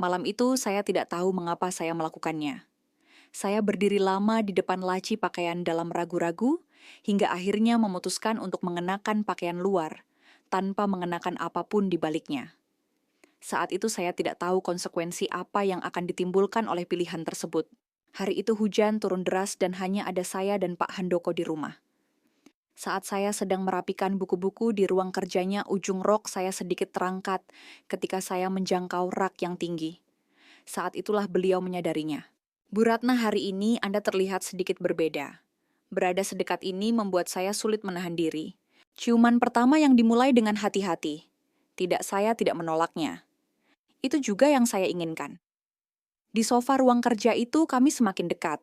Malam itu saya tidak tahu mengapa saya melakukannya. Saya berdiri lama di depan laci pakaian dalam ragu-ragu, hingga akhirnya memutuskan untuk mengenakan pakaian luar, tanpa mengenakan apapun di baliknya. Saat itu saya tidak tahu konsekuensi apa yang akan ditimbulkan oleh pilihan tersebut. Hari itu hujan turun deras dan hanya ada saya dan Pak Handoko di rumah. Saat saya sedang merapikan buku-buku di ruang kerjanya, ujung rok saya sedikit terangkat ketika saya menjangkau rak yang tinggi. Saat itulah beliau menyadarinya. Bu Ratna, hari ini Anda terlihat sedikit berbeda. Berada sedekat ini membuat saya sulit menahan diri. Ciuman pertama yang dimulai dengan hati-hati. Saya tidak menolaknya. Itu juga yang saya inginkan. Di sofa ruang kerja itu kami semakin dekat.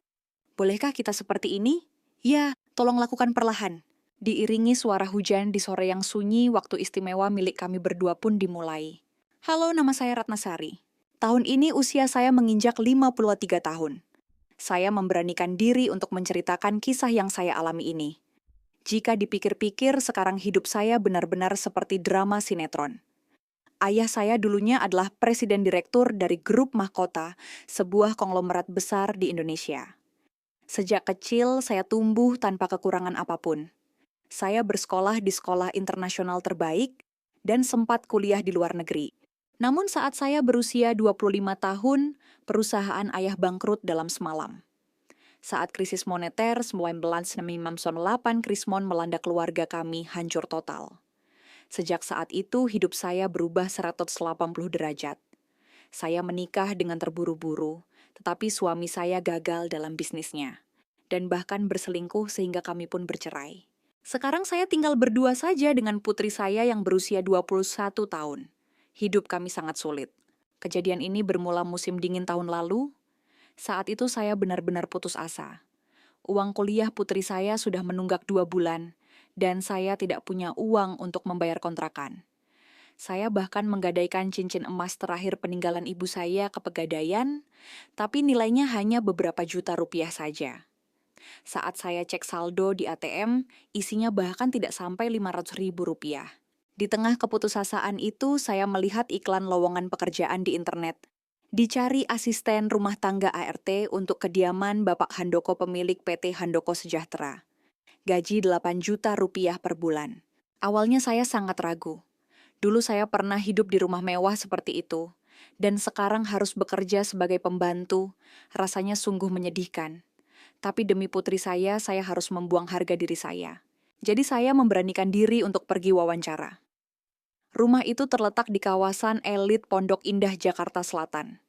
Bolehkah kita seperti ini? Ya, tolong lakukan perlahan. Diiringi suara hujan di sore yang sunyi, waktu istimewa milik kami berdua pun dimulai. Halo, nama saya Ratnasari. Tahun ini usia saya menginjak 53 tahun. Saya memberanikan diri untuk menceritakan kisah yang saya alami ini. Jika dipikir-pikir, sekarang hidup saya benar-benar seperti drama sinetron. Ayah saya dulunya adalah presiden direktur dari Grup Mahkota, sebuah konglomerat besar di Indonesia. Sejak kecil, saya tumbuh tanpa kekurangan apapun. Saya bersekolah di sekolah internasional terbaik dan sempat kuliah di luar negeri. Namun saat saya berusia 25 tahun, perusahaan ayah bangkrut dalam semalam. Saat krisis moneter 1998, krismon melanda keluarga kami hancur total. Sejak saat itu, hidup saya berubah 180 derajat. Saya menikah dengan terburu-buru, tetapi suami saya gagal dalam bisnisnya, dan bahkan berselingkuh sehingga kami pun bercerai. Sekarang saya tinggal berdua saja dengan putri saya yang berusia 21 tahun. Hidup kami sangat sulit. Kejadian ini bermula musim dingin tahun lalu. Saat itu saya benar-benar putus asa. Uang kuliah putri saya sudah menunggak 2 bulan, dan saya tidak punya uang untuk membayar kontrakan. Saya bahkan menggadaikan cincin emas terakhir peninggalan ibu saya ke Pegadaian, tapi nilainya hanya beberapa juta rupiah saja. Saat saya cek saldo di ATM, isinya bahkan tidak sampai 500.000 rupiah. Di tengah keputusasaan itu, saya melihat iklan lowongan pekerjaan di internet. Dicari asisten rumah tangga ART untuk kediaman Bapak Handoko pemilik PT Handoko Sejahtera. Gaji 8 juta rupiah per bulan. Awalnya saya sangat ragu. Dulu saya pernah hidup di rumah mewah seperti itu, dan sekarang harus bekerja sebagai pembantu, rasanya sungguh menyedihkan. Tapi demi putri saya harus membuang harga diri saya. Jadi saya memberanikan diri untuk pergi wawancara. Rumah itu terletak di kawasan elit Pondok Indah, Jakarta Selatan.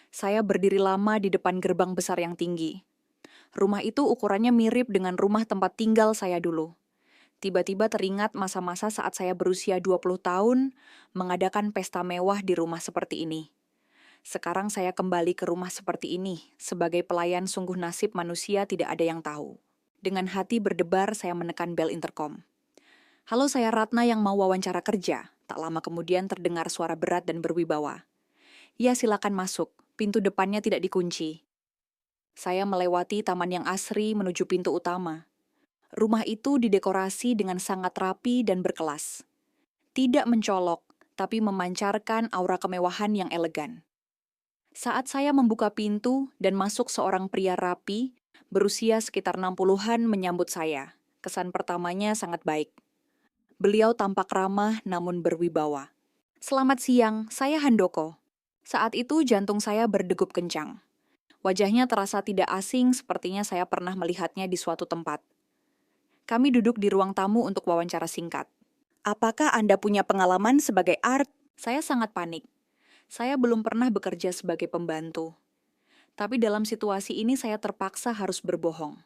Saya berdiri lama di depan gerbang besar yang tinggi. Rumah itu ukurannya mirip dengan rumah tempat tinggal saya dulu. Tiba-tiba teringat masa-masa saat saya berusia 20 tahun, mengadakan pesta mewah di rumah seperti ini. Sekarang saya kembali ke rumah seperti ini, sebagai pelayan sungguh nasib manusia tidak ada yang tahu. Dengan hati berdebar, saya menekan bel intercom. Halo, saya Ratna yang mau wawancara kerja. Tak lama kemudian terdengar suara berat dan berwibawa. Ya, silakan masuk. Pintu depannya tidak dikunci. Saya melewati taman yang asri menuju pintu utama. Rumah itu didekorasi dengan sangat rapi dan berkelas. Tidak mencolok, tapi memancarkan aura kemewahan yang elegan. Saat saya membuka pintu dan masuk, seorang pria rapi, berusia sekitar 60-an menyambut saya. Kesan pertamanya sangat baik. Beliau tampak ramah namun berwibawa. Selamat siang, saya Handoko. Saat itu jantung saya berdegup kencang. Wajahnya terasa tidak asing, sepertinya saya pernah melihatnya di suatu tempat. Kami duduk di ruang tamu untuk wawancara singkat. Apakah Anda punya pengalaman sebagai art? Saya sangat panik. Saya belum pernah bekerja sebagai pembantu. Tapi dalam situasi ini saya terpaksa harus berbohong.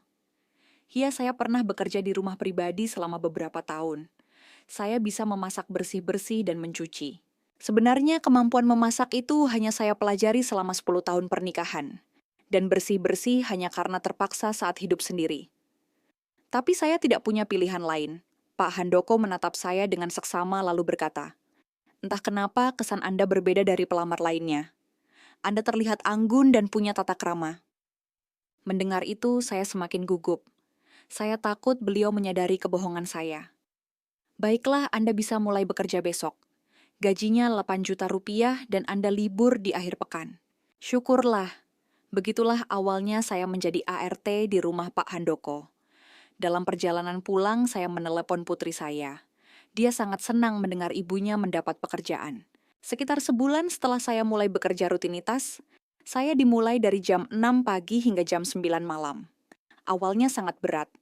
Ya, saya pernah bekerja di rumah pribadi selama beberapa tahun. Saya bisa memasak bersih-bersih dan mencuci. Sebenarnya kemampuan memasak itu hanya saya pelajari selama 10 tahun pernikahan. Dan bersih-bersih hanya karena terpaksa saat hidup sendiri. Tapi saya tidak punya pilihan lain. Pak Handoko menatap saya dengan seksama lalu berkata, entah kenapa kesan Anda berbeda dari pelamar lainnya. Anda terlihat anggun dan punya tata krama. Mendengar itu, saya semakin gugup. Saya takut beliau menyadari kebohongan saya. Baiklah, Anda bisa mulai bekerja besok. Gajinya 8 juta rupiah dan Anda libur di akhir pekan. Syukurlah. Begitulah awalnya saya menjadi ART di rumah Pak Handoko. Dalam perjalanan pulang, saya menelepon putri saya. Dia sangat senang mendengar ibunya mendapat pekerjaan. Sekitar sebulan setelah saya mulai bekerja rutinitas, saya dimulai dari jam 6 pagi hingga jam 9 malam. Awalnya sangat berat.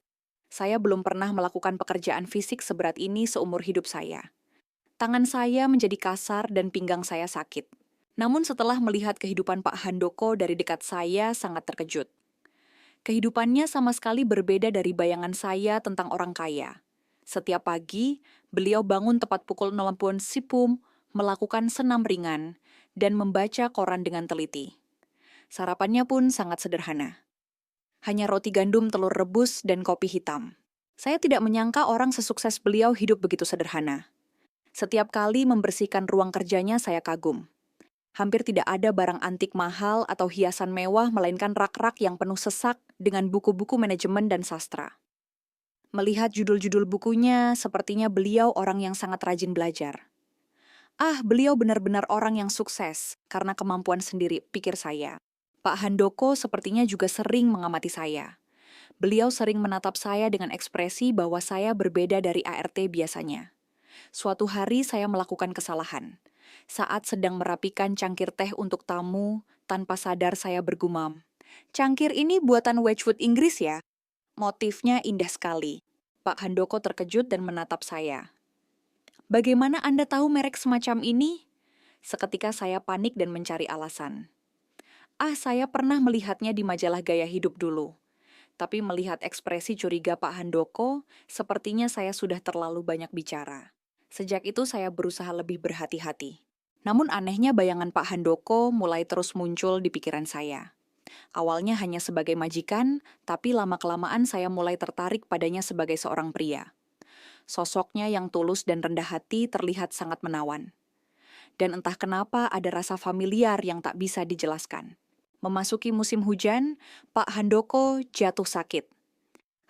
Saya belum pernah melakukan pekerjaan fisik seberat ini seumur hidup saya. Tangan saya menjadi kasar dan pinggang saya sakit. Namun setelah melihat kehidupan Pak Handoko dari dekat saya sangat terkejut. Kehidupannya sama sekali berbeda dari bayangan saya tentang orang kaya. Setiap pagi, beliau bangun tepat pukul 0 sipum, melakukan senam ringan, dan membaca koran dengan teliti. Sarapannya pun sangat sederhana. Hanya roti gandum telur rebus dan kopi hitam. Saya tidak menyangka orang sesukses beliau hidup begitu sederhana. Setiap kali membersihkan ruang kerjanya saya kagum. Hampir tidak ada barang antik mahal atau hiasan mewah melainkan rak-rak yang penuh sesak dengan buku-buku manajemen dan sastra. Melihat judul-judul bukunya, sepertinya beliau orang yang sangat rajin belajar. Beliau benar-benar orang yang sukses karena kemampuan sendiri, pikir saya. Pak Handoko sepertinya juga sering mengamati saya. Beliau sering menatap saya dengan ekspresi bahwa saya berbeda dari ART biasanya. Suatu hari saya melakukan kesalahan. Saat sedang merapikan cangkir teh untuk tamu, tanpa sadar saya bergumam. "Cangkir ini buatan Wedgwood Inggris ya? Motifnya indah sekali." Pak Handoko terkejut dan menatap saya. "Bagaimana Anda tahu merek semacam ini?" Seketika saya panik dan mencari alasan. Saya pernah melihatnya di majalah gaya hidup dulu. Tapi melihat ekspresi curiga Pak Handoko, sepertinya saya sudah terlalu banyak bicara. Sejak itu saya berusaha lebih berhati-hati. Namun anehnya bayangan Pak Handoko mulai terus muncul di pikiran saya. Awalnya hanya sebagai majikan, tapi lama-kelamaan saya mulai tertarik padanya sebagai seorang pria. Sosoknya yang tulus dan rendah hati terlihat sangat menawan. Dan entah kenapa ada rasa familiar yang tak bisa dijelaskan. Memasuki musim hujan, Pak Handoko jatuh sakit.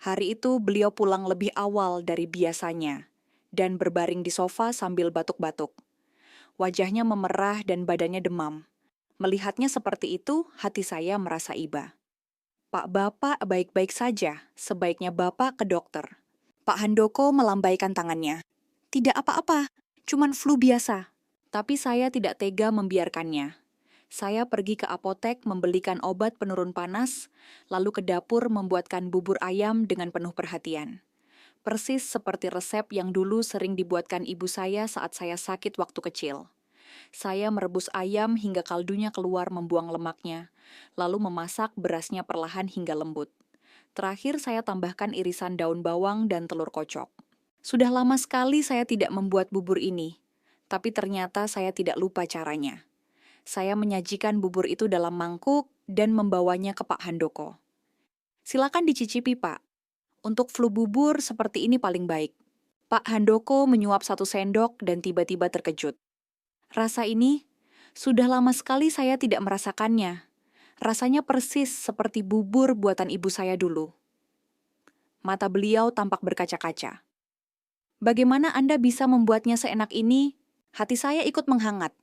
Hari itu beliau pulang lebih awal dari biasanya dan berbaring di sofa sambil batuk-batuk. Wajahnya memerah dan badannya demam. Melihatnya seperti itu, hati saya merasa iba. "Pak Bapak baik-baik saja, sebaiknya Bapak ke dokter." Pak Handoko melambaikan tangannya. "Tidak apa-apa, cuman flu biasa." Tapi saya tidak tega membiarkannya. Saya pergi ke apotek membelikan obat penurun panas, lalu ke dapur membuatkan bubur ayam dengan penuh perhatian. Persis seperti resep yang dulu sering dibuatkan ibu saya saat saya sakit waktu kecil. Saya merebus ayam hingga kaldunya keluar membuang lemaknya, lalu memasak berasnya perlahan hingga lembut. Terakhir saya tambahkan irisan daun bawang dan telur kocok. Sudah lama sekali saya tidak membuat bubur ini, tapi ternyata saya tidak lupa caranya. Saya menyajikan bubur itu dalam mangkuk dan membawanya ke Pak Handoko. "Silakan dicicipi, Pak. Untuk flu bubur seperti ini paling baik." Pak Handoko menyuap 1 sendok dan tiba-tiba terkejut. "Rasa ini, sudah lama sekali saya tidak merasakannya. Rasanya persis seperti bubur buatan ibu saya dulu." Mata beliau tampak berkaca-kaca. "Bagaimana Anda bisa membuatnya seenak ini?" Hati saya ikut menghangat.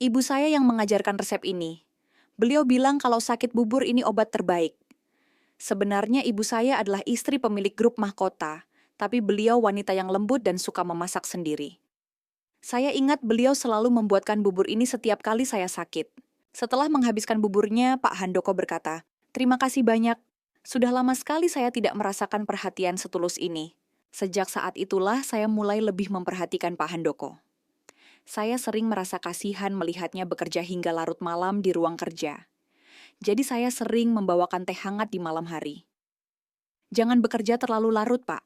Ibu saya yang mengajarkan resep ini. Beliau bilang kalau sakit bubur ini obat terbaik. Sebenarnya ibu saya adalah istri pemilik grup mahkota, tapi beliau wanita yang lembut dan suka memasak sendiri. Saya ingat beliau selalu membuatkan bubur ini setiap kali saya sakit. Setelah menghabiskan buburnya, Pak Handoko berkata, "Terima kasih banyak. Sudah lama sekali saya tidak merasakan perhatian setulus ini." Sejak saat itulah saya mulai lebih memperhatikan Pak Handoko. Saya sering merasa kasihan melihatnya bekerja hingga larut malam di ruang kerja. Jadi saya sering membawakan teh hangat di malam hari. "Jangan bekerja terlalu larut, Pak.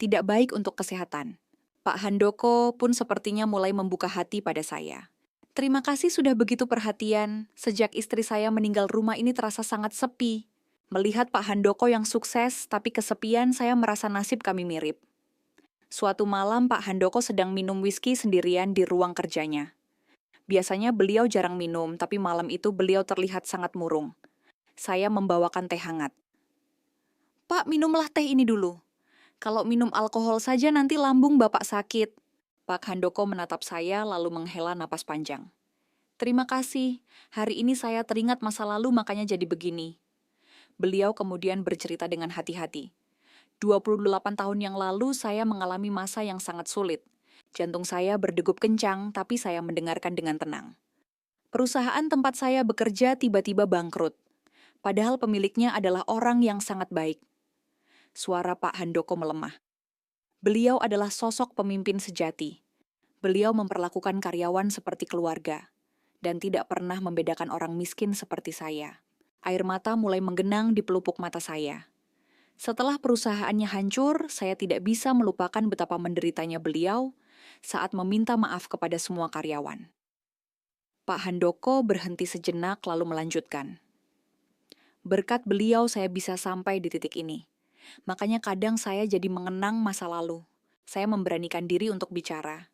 Tidak baik untuk kesehatan." Pak Handoko pun sepertinya mulai membuka hati pada saya. "Terima kasih sudah begitu perhatian. Sejak istri saya meninggal rumah ini terasa sangat sepi. Melihat Pak Handoko yang sukses tapi kesepian, saya merasa nasib kami mirip." Suatu malam Pak Handoko sedang minum whisky sendirian di ruang kerjanya. Biasanya beliau jarang minum, tapi malam itu beliau terlihat sangat murung. Saya membawakan teh hangat. "Pak, minumlah teh ini dulu. Kalau minum alkohol saja nanti lambung Bapak sakit." Pak Handoko menatap saya lalu menghela napas panjang. Terima kasih, hari ini saya teringat masa lalu makanya jadi begini. Beliau kemudian bercerita dengan hati-hati. 28 tahun yang lalu saya mengalami masa yang sangat sulit. Jantung saya berdegup kencang, tapi saya mendengarkan dengan tenang. Perusahaan tempat saya bekerja tiba-tiba bangkrut. Padahal pemiliknya adalah orang yang sangat baik. Suara Pak Handoko melemah. Beliau adalah sosok pemimpin sejati. Beliau memperlakukan karyawan seperti keluarga dan tidak pernah membedakan orang miskin seperti saya. Air mata mulai menggenang di pelupuk mata saya. Setelah perusahaannya hancur, saya tidak bisa melupakan betapa menderitanya beliau saat meminta maaf kepada semua karyawan. Pak Handoko berhenti sejenak lalu melanjutkan. Berkat beliau saya bisa sampai di titik ini. Makanya kadang saya jadi mengenang masa lalu. Saya memberanikan diri untuk bicara.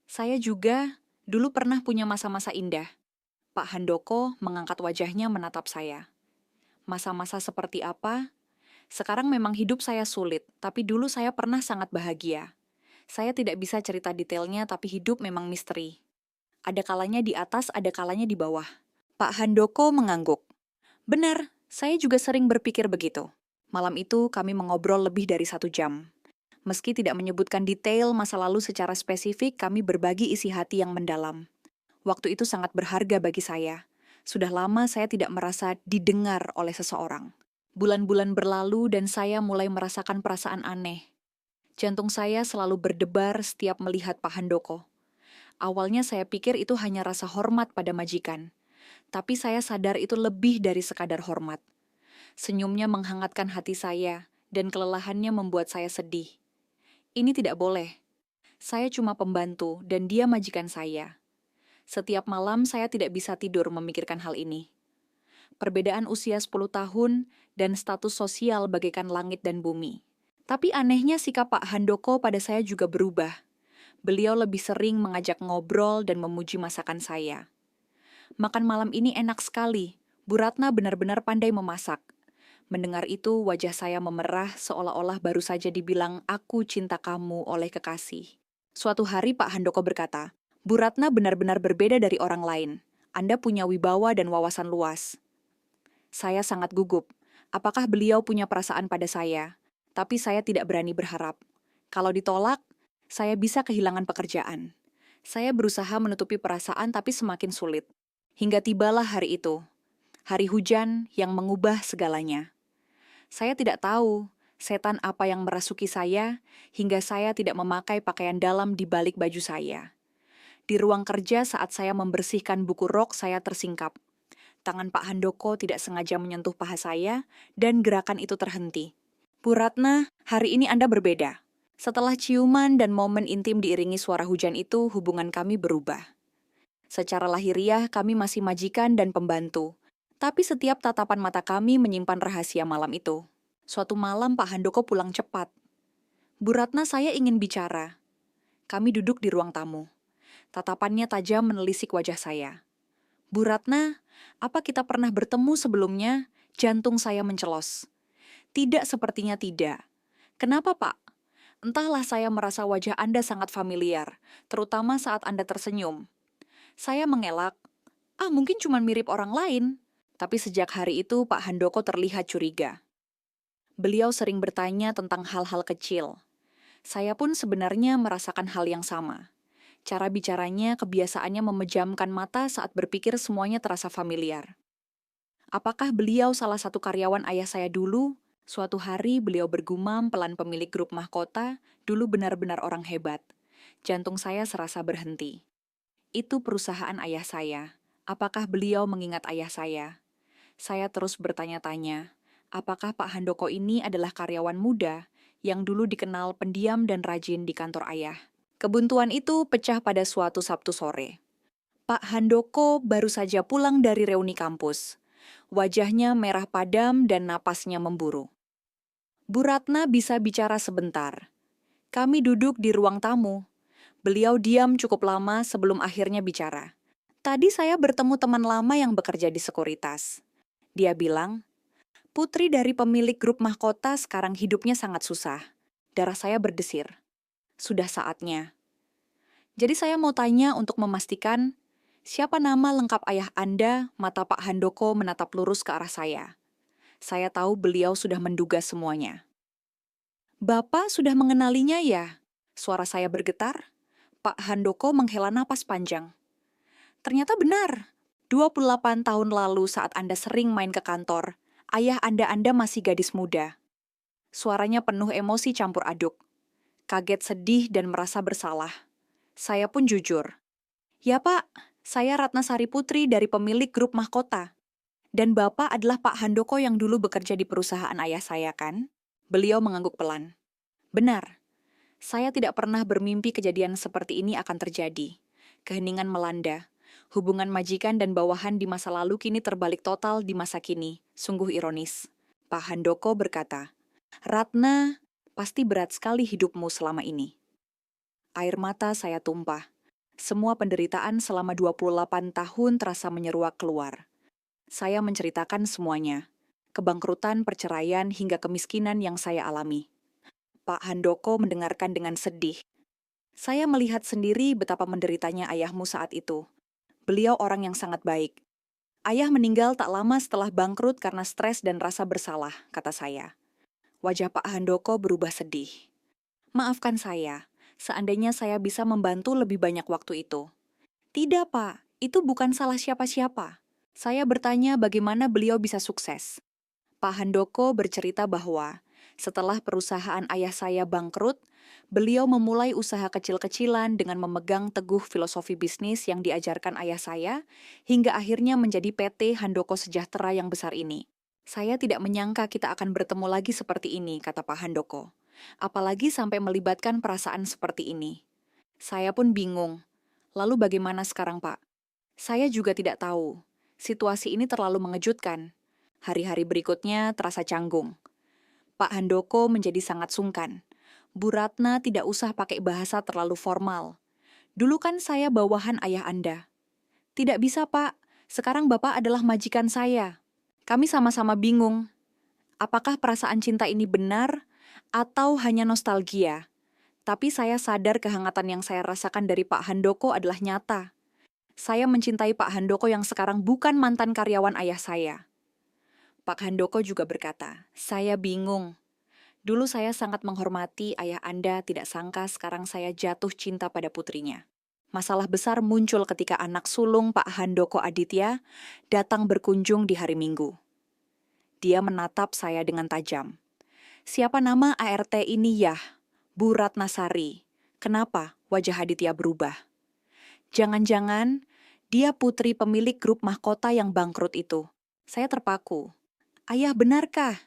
Saya juga dulu pernah punya masa-masa indah. Pak Handoko mengangkat wajahnya menatap saya. Masa-masa seperti apa? Sekarang memang hidup saya sulit, tapi dulu saya pernah sangat bahagia. Saya tidak bisa cerita detailnya, tapi hidup memang misteri. Ada kalanya di atas, ada kalanya di bawah. Pak Handoko mengangguk. Benar, saya juga sering berpikir begitu. Malam itu kami mengobrol lebih dari 1 jam. Meski tidak menyebutkan detail masa lalu secara spesifik, kami berbagi isi hati yang mendalam. Waktu itu sangat berharga bagi saya. Sudah lama saya tidak merasa didengar oleh seseorang. Bulan-bulan berlalu dan saya mulai merasakan perasaan aneh. Jantung saya selalu berdebar setiap melihat Pak Handoko. Awalnya saya pikir itu hanya rasa hormat pada majikan. Tapi saya sadar itu lebih dari sekadar hormat. Senyumnya menghangatkan hati saya, dan kelelahannya membuat saya sedih. Ini tidak boleh. Saya cuma pembantu, dan dia majikan saya. Setiap malam saya tidak bisa tidur memikirkan hal ini. Perbedaan usia 10 tahun dan status sosial bagaikan langit dan bumi. Tapi anehnya sikap Pak Handoko pada saya juga berubah. Beliau lebih sering mengajak ngobrol dan memuji masakan saya. Makan malam ini enak sekali. Bu Ratna benar-benar pandai memasak. Mendengar itu, wajah saya memerah seolah-olah baru saja dibilang aku cinta kamu oleh kekasih. Suatu hari Pak Handoko berkata, Bu Ratna benar-benar berbeda dari orang lain. Anda punya wibawa dan wawasan luas. Saya sangat gugup. Apakah beliau punya perasaan pada saya? Tapi saya tidak berani berharap. Kalau ditolak, saya bisa kehilangan pekerjaan. Saya berusaha menutupi perasaan tapi semakin sulit. Hingga tibalah hari itu. Hari hujan yang mengubah segalanya. Saya tidak tahu setan apa yang merasuki saya hingga saya tidak memakai pakaian dalam di balik baju saya. Di ruang kerja saat saya membersihkan buku rok saya tersingkap. Tangan Pak Handoko tidak sengaja menyentuh paha saya dan gerakan itu terhenti. Bu Ratna, hari ini Anda berbeda. Setelah ciuman dan momen intim diiringi suara hujan itu, hubungan kami berubah. Secara lahiriah kami masih majikan dan pembantu. Tapi setiap tatapan mata kami menyimpan rahasia malam itu. Suatu malam Pak Handoko pulang cepat. Bu Ratna, saya ingin bicara. Kami duduk di ruang tamu. Tatapannya tajam menelisik wajah saya. Bu Ratna, apa kita pernah bertemu sebelumnya? Jantung saya mencelos. Tidak, sepertinya tidak. Kenapa, Pak? Entahlah, saya merasa wajah Anda sangat familiar, terutama saat Anda tersenyum. Saya mengelak. Mungkin cuma mirip orang lain. Tapi sejak hari itu Pak Handoko terlihat curiga. Beliau sering bertanya tentang hal-hal kecil. Saya pun sebenarnya merasakan hal yang sama. Cara bicaranya, kebiasaannya memejamkan mata saat berpikir semuanya terasa familiar. Apakah beliau salah satu karyawan ayah saya dulu? Suatu hari beliau bergumam pelan pemilik grup mahkota, dulu benar-benar orang hebat. Jantung saya serasa berhenti. Itu perusahaan ayah saya. Apakah beliau mengingat ayah saya? Saya terus bertanya-tanya, apakah Pak Handoko ini adalah karyawan muda yang dulu dikenal pendiam dan rajin di kantor ayah? Kebuntuan itu pecah pada suatu Sabtu sore. Pak Handoko baru saja pulang dari reuni kampus. Wajahnya merah padam dan napasnya memburu. Bu Ratna bisa bicara sebentar. Kami duduk di ruang tamu. Beliau diam cukup lama sebelum akhirnya bicara. Tadi saya bertemu teman lama yang bekerja di sekuritas. Dia bilang, putri dari pemilik grup mahkota sekarang hidupnya sangat susah. Darah saya berdesir. Sudah saatnya. Jadi saya mau tanya untuk memastikan, siapa nama lengkap ayah Anda? Mata Pak Handoko menatap lurus ke arah saya. Saya tahu beliau sudah menduga semuanya. Bapak sudah mengenalinya ya? Suara saya bergetar. Pak Handoko menghela napas panjang. Ternyata benar. 28 tahun lalu saat Anda sering main ke kantor, ayah Anda masih gadis muda. Suaranya penuh emosi campur aduk. Kaget, sedih, dan merasa bersalah. Saya pun jujur. Ya Pak, saya Ratna Sari Putri dari pemilik grup mahkota. Dan Bapak adalah Pak Handoko yang dulu bekerja di perusahaan ayah saya kan? Beliau mengangguk pelan. Benar, saya tidak pernah bermimpi kejadian seperti ini akan terjadi. Keheningan melanda. Hubungan majikan dan bawahan di masa lalu kini terbalik total di masa kini. Sungguh ironis. Pak Handoko berkata, Ratna, pasti berat sekali hidupmu selama ini. Air mata saya tumpah. Semua penderitaan selama 28 tahun terasa menyeruak keluar. Saya menceritakan semuanya. Kebangkrutan, perceraian, hingga kemiskinan yang saya alami. Pak Handoko mendengarkan dengan sedih. Saya melihat sendiri betapa menderitanya ayahmu saat itu. Beliau orang yang sangat baik. Ayah meninggal tak lama setelah bangkrut karena stres dan rasa bersalah, kata saya. Wajah Pak Handoko berubah sedih. Maafkan saya, seandainya saya bisa membantu lebih banyak waktu itu. Tidak, Pak. Itu bukan salah siapa-siapa. Saya bertanya bagaimana beliau bisa sukses. Pak Handoko bercerita bahwa setelah perusahaan ayah saya bangkrut, beliau memulai usaha kecil-kecilan dengan memegang teguh filosofi bisnis yang diajarkan ayah saya, hingga akhirnya menjadi PT Handoko Sejahtera yang besar ini. Saya tidak menyangka kita akan bertemu lagi seperti ini, kata Pak Handoko. Apalagi sampai melibatkan perasaan seperti ini. Saya pun bingung. Lalu bagaimana sekarang, Pak? Saya juga tidak tahu. Situasi ini terlalu mengejutkan. Hari-hari berikutnya terasa canggung. Pak Handoko menjadi sangat sungkan. Bu Ratna tidak usah pakai bahasa terlalu formal. Dulu kan saya bawahan ayah Anda. Tidak bisa, Pak. Sekarang Bapak adalah majikan saya. Kami sama-sama bingung. Apakah perasaan cinta ini benar atau hanya nostalgia? Tapi saya sadar kehangatan yang saya rasakan dari Pak Handoko adalah nyata. Saya mencintai Pak Handoko yang sekarang bukan mantan karyawan ayah saya. Pak Handoko juga berkata, saya bingung. Dulu saya sangat menghormati ayah Anda, tidak sangka sekarang saya jatuh cinta pada putrinya. Masalah besar muncul ketika anak sulung Pak Handoko Aditya datang berkunjung di hari Minggu. Dia menatap saya dengan tajam. Siapa nama ART ini ya? Bu Ratna Sari. Kenapa wajah Aditya berubah? Jangan-jangan dia putri pemilik grup mahkota yang bangkrut itu. Saya terpaku. Ayah, benarkah?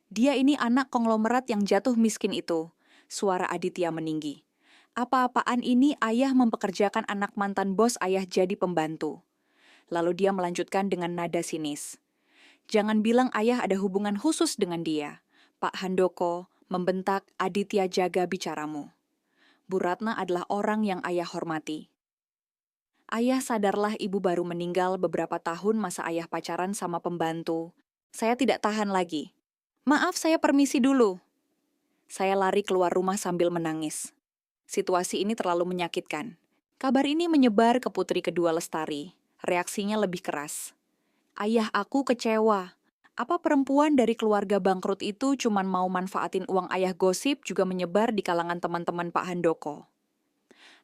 Dia ini anak konglomerat yang jatuh miskin itu. Suara Aditya meninggi. Apa-apaan ini ayah mempekerjakan anak mantan bos ayah jadi pembantu. Lalu dia melanjutkan dengan nada sinis. Jangan bilang ayah ada hubungan khusus dengan dia. Pak Handoko membentak, Aditya, jaga bicaramu. Bu Ratna adalah orang yang ayah hormati. Ayah, sadarlah ibu baru meninggal beberapa tahun masa ayah pacaran sama pembantu. Saya tidak tahan lagi. Maaf, saya permisi dulu. Saya lari keluar rumah sambil menangis. Situasi ini terlalu menyakitkan. Kabar ini menyebar ke putri kedua Lestari. Reaksinya lebih keras. Ayah, aku kecewa. Apa perempuan dari keluarga bangkrut itu cuma mau manfaatin uang ayah? Gosip juga menyebar di kalangan teman-teman Pak Handoko.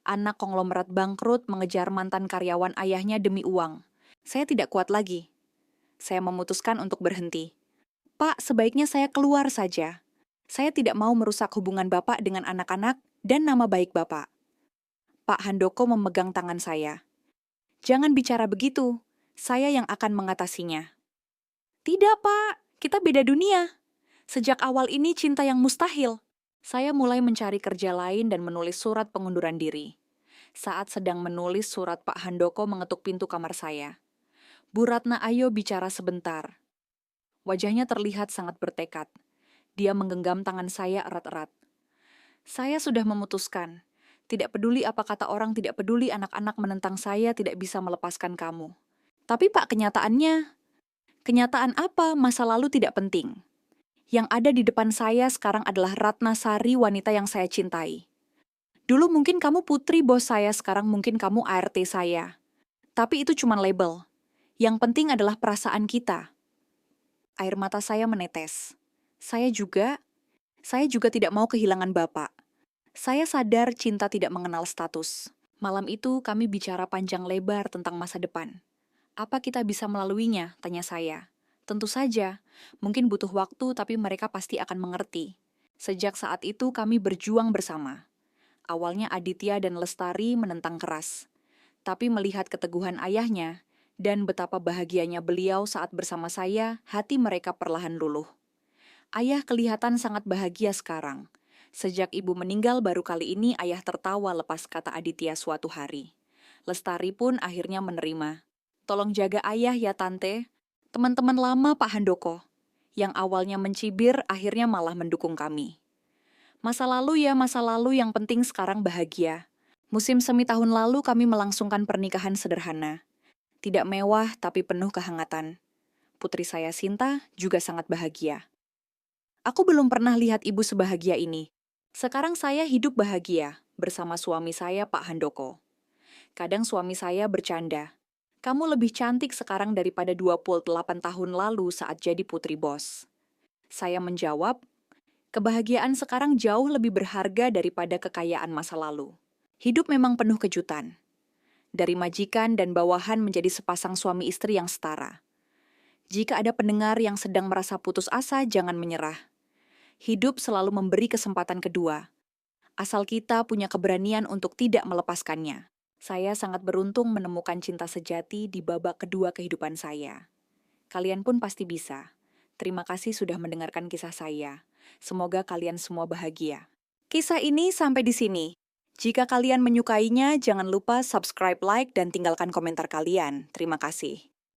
Anak konglomerat bangkrut mengejar mantan karyawan ayahnya demi uang. Saya tidak kuat lagi. Saya memutuskan untuk berhenti. Pak, sebaiknya saya keluar saja. Saya tidak mau merusak hubungan Bapak dengan anak-anak dan nama baik Bapak. Pak Handoko memegang tangan saya. Jangan bicara begitu. Saya yang akan mengatasinya. Tidak, Pak. Kita beda dunia. Sejak awal ini cinta yang mustahil. Saya mulai mencari kerja lain dan menulis surat pengunduran diri. Saat sedang menulis surat, Pak Handoko mengetuk pintu kamar saya. Bu Ratna, ayo bicara sebentar. Wajahnya terlihat sangat bertekad. Dia menggenggam tangan saya erat-erat. Saya sudah memutuskan. Tidak peduli apa kata orang, tidak peduli anak-anak menentang saya, tidak bisa melepaskan kamu. Tapi Pak, kenyataan apa? Masa lalu tidak penting. Yang ada di depan saya sekarang adalah Ratna Sari, wanita yang saya cintai. Dulu mungkin kamu putri bos saya, sekarang mungkin kamu ART saya. Tapi itu cuma label. Yang penting adalah perasaan kita. Air mata saya menetes. Saya juga tidak mau kehilangan Bapak. Saya sadar cinta tidak mengenal status. Malam itu kami bicara panjang lebar tentang masa depan. Apa kita bisa melaluinya? Tanya saya. Tentu saja, mungkin butuh waktu tapi mereka pasti akan mengerti. Sejak saat itu kami berjuang bersama. Awalnya Aditya dan Lestari menentang keras. Tapi melihat keteguhan ayahnya dan betapa bahagianya beliau saat bersama saya, hati mereka perlahan luluh. Ayah kelihatan sangat bahagia sekarang. Sejak ibu meninggal baru kali ini ayah tertawa lepas kata Aditya suatu hari. Lestari pun akhirnya menerima. Tolong jaga ayah ya tante. Teman-teman lama Pak Handoko. Yang awalnya mencibir akhirnya malah mendukung kami. Masa lalu ya masa lalu, yang penting sekarang bahagia. Musim semi tahun lalu kami melangsungkan pernikahan sederhana. Tidak mewah tapi penuh kehangatan. Putri saya Sinta juga sangat bahagia. Aku belum pernah lihat ibu sebahagia ini. Sekarang saya hidup bahagia bersama suami saya Pak Handoko. Kadang suami saya bercanda, "Kamu lebih cantik sekarang daripada 28 tahun lalu saat jadi putri bos." Saya menjawab, kebahagiaan sekarang jauh lebih berharga daripada kekayaan masa lalu. Hidup memang penuh kejutan. Dari majikan dan bawahan menjadi sepasang suami istri yang setara. Jika ada pendengar yang sedang merasa putus asa, jangan menyerah. Hidup selalu memberi kesempatan kedua. Asal kita punya keberanian untuk tidak melepaskannya. Saya sangat beruntung menemukan cinta sejati di babak kedua kehidupan saya. Kalian pun pasti bisa. Terima kasih sudah mendengarkan kisah saya. Semoga kalian semua bahagia. Kisah ini sampai di sini. Jika kalian menyukainya, jangan lupa subscribe, like, dan tinggalkan komentar kalian. Terima kasih.